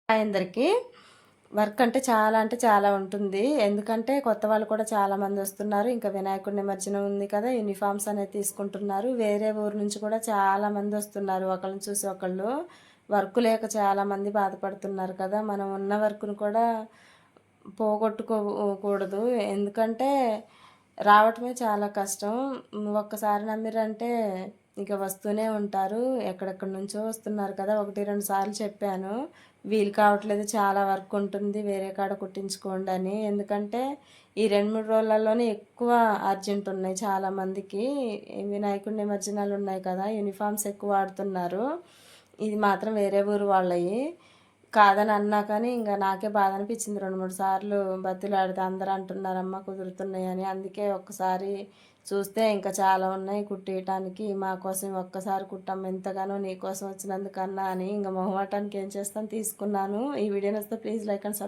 అందరికీ వర్క్ అంటే చాలా ఉంటుంది. ఎందుకంటే కొత్త వాళ్ళు కూడా చాలామంది వస్తున్నారు. ఇంకా వినాయకుడి నిమజ్జనం ఉంది కదా! యూనిఫార్మ్స్ అనేది తీసుకుంటున్నారు. వేరే ఊరు నుంచి కూడా చాలామంది వస్తున్నారు. ఒకళ్ళని చూసి ఒకళ్ళు. వర్క్ లేక చాలామంది బాధపడుతున్నారు కదా! మనం ఉన్న వర్క్‌ను కూడా పోగొట్టుకోకూడదు. ఎందుకంటే రావటమే చాలా కష్టం. ఒక్కసారి నమ్మిరంటే ఇక వస్తూనే ఉంటారు. ఎక్కడెక్కడి నుంచో వస్తున్నారు కదా! 1, 2 సార్లు చెప్పాను. వీలు కావట్లేదు, చాలా వర్క్ ఉంటుంది, వేరే కాడ కుట్టించుకోండి అని. ఎందుకంటే ఈ 2, 3 రోజులలోనే ఎక్కువ అర్జెంట్ ఉన్నాయి చాలామందికి. వినాయకుడి నిమజ్జనాలు ఉన్నాయి కదా! యూనిఫామ్స్ ఎక్కువ వాడుతున్నారు. ఇది మాత్రం వేరే ఊరు వాళ్ళయి. కాదని అన్నా కానీ ఇంక నాకే బాధ అనిపించింది. 2, 3 సార్లు బతిలాడితే అందరూ అంటున్నారమ్మా కుదురుతున్నాయని. అందుకే ఒక్కసారి చూస్తే ఇంకా చాలా ఉన్నాయి కుట్టియటానికి. మా కోసం ఒక్కసారి కుట్టమ్మ, ఎంతగానో నీకోసం వచ్చినందుకన్నా అని ఇంక మొహమాటానికి ఏం చేస్తాను తీసుకున్నాను. ఈ వీడియో నచ్చితే ప్లీజ్ లైక్ అండ్